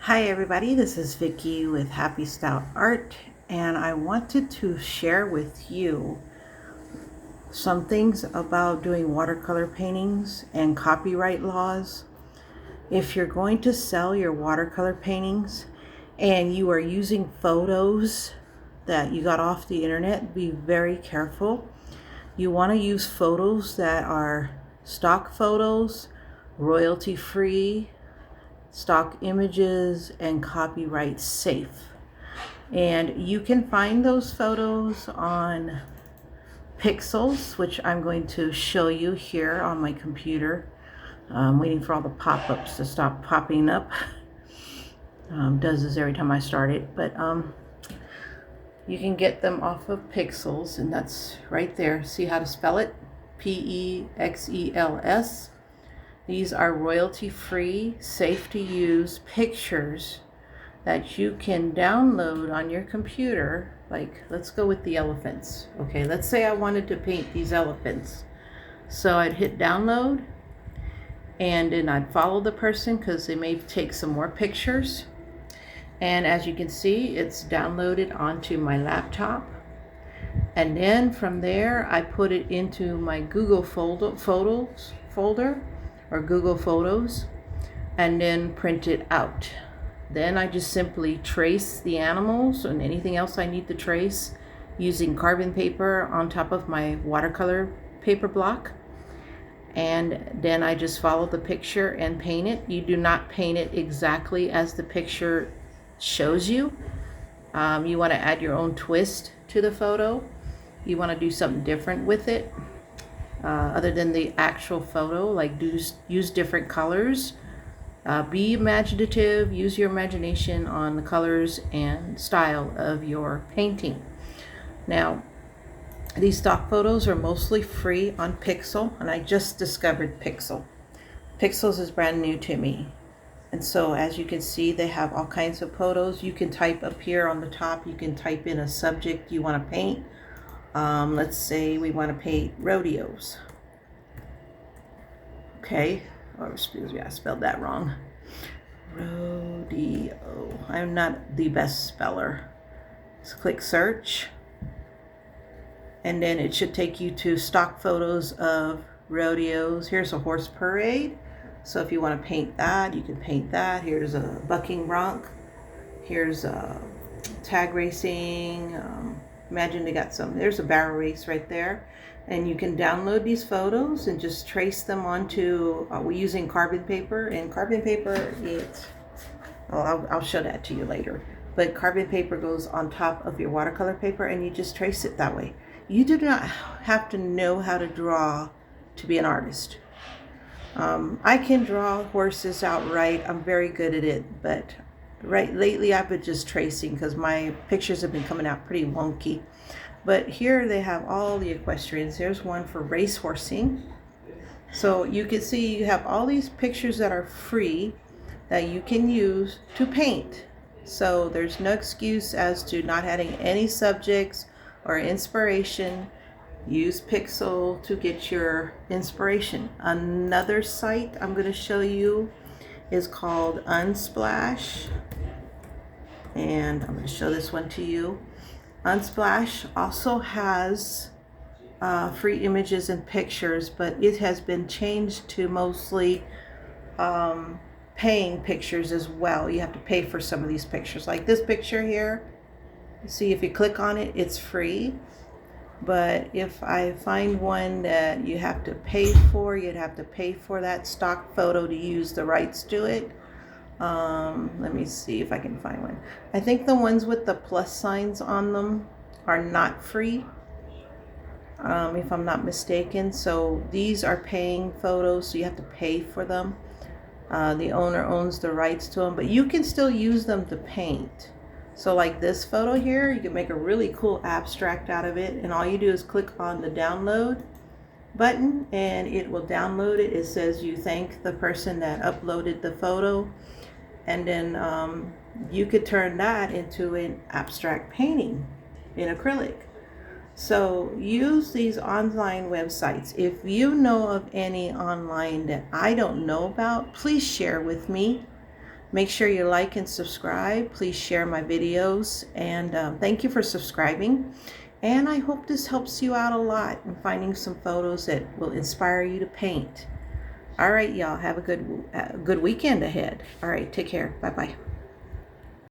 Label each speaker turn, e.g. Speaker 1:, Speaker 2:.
Speaker 1: Hi everybody, this is Vicky with Happy Stout Art, and I wanted to share with you some things about doing watercolor paintings and copyright laws. If you're going to sell your watercolor paintings and you are using photos that you got off the internet, be very careful. You want to use photos that are stock photos, royalty free, stock images, and copyright safe. And you can find those photos on Pixels, which I'm going to show you here on my computer. I'm waiting for all the pop-ups to stop popping up. Does this every time I start it, but you can get them off of Pixels, and that's right there. See how to spell it? Pexels. These are royalty-free, safe-to-use pictures that you can download on your computer. Like, let's go with the elephants. Okay, let's say I wanted to paint these elephants. So I'd hit download, and then I'd follow the person because they may take some more pictures. And as you can see, it's downloaded onto my laptop. And then from there, I put it into my Google Photos folder, or Google Photos, and then print it out. Then I just simply trace the animals and anything else I need to trace using carbon paper on top of my watercolor paper block. And then I just follow the picture and paint it. You do not paint it exactly as the picture shows you. You want to add your own twist to the photo. You want to do something different with it. Other than the actual photo, like use different colors. Be imaginative, use your imagination on the colors and style of your painting. Now, these stock photos are mostly free on Pixel, and I just discovered Pixel. Pixels is brand new to me. And so as you can see, they have all kinds of photos. You can type up here on the top, you can type in a subject you want to paint. Let's say we want to paint rodeos. Okay, or excuse me, I spelled that wrong. Rodeo. I'm not the best speller. Let's click search. And then it should take you to stock photos of rodeos. Here's a horse parade. So if you want to paint that, you can paint that. Here's a bucking bronc. Here's a tag racing. Imagine they got there's a barrel race right there. And you can download these photos and just trace them onto, we're using carbon paper. And carbon paper, I'll show that to you later. But carbon paper goes on top of your watercolor paper, and you just trace it that way. You do not have to know how to draw to be an artist. I can draw horses outright. I'm very good at it, but lately I've been just tracing because my pictures have been coming out pretty wonky. But here they have all the equestrians. There's one for racehorsing. So you can see you have all these pictures that are free that you can use to paint. So there's no excuse as to not having any subjects or inspiration. Use Pixel to get your inspiration. Another site I'm going to show you is called Unsplash. And I'm going to show this one to you. Unsplash also has free images and pictures, but it has been changed to mostly paying pictures as well. You have to pay for some of these pictures. Like this picture here, see if you click on it, it's free. But if I find one that you have to pay for, you'd have to pay for that stock photo to use the rights to it. Let me see if I can find one. I think the ones with the plus signs on them are not free, if I'm not mistaken. So these are paying photos, so you have to pay for them. The owner owns the rights to them, but you can still use them to paint. So like this photo here, you can make a really cool abstract out of it, and all you do is click on the download button and it will download it. It says you thank the person that uploaded the photo, and then you could turn that into an abstract painting in acrylic. So use these online websites. If you know of any online that I don't know about, please share with me. Make sure you like and subscribe. Please share my videos, and thank you for subscribing. And I hope this helps you out a lot in finding some photos that will inspire you to paint. All right, y'all, have a good weekend ahead. All right, take care. Bye-bye.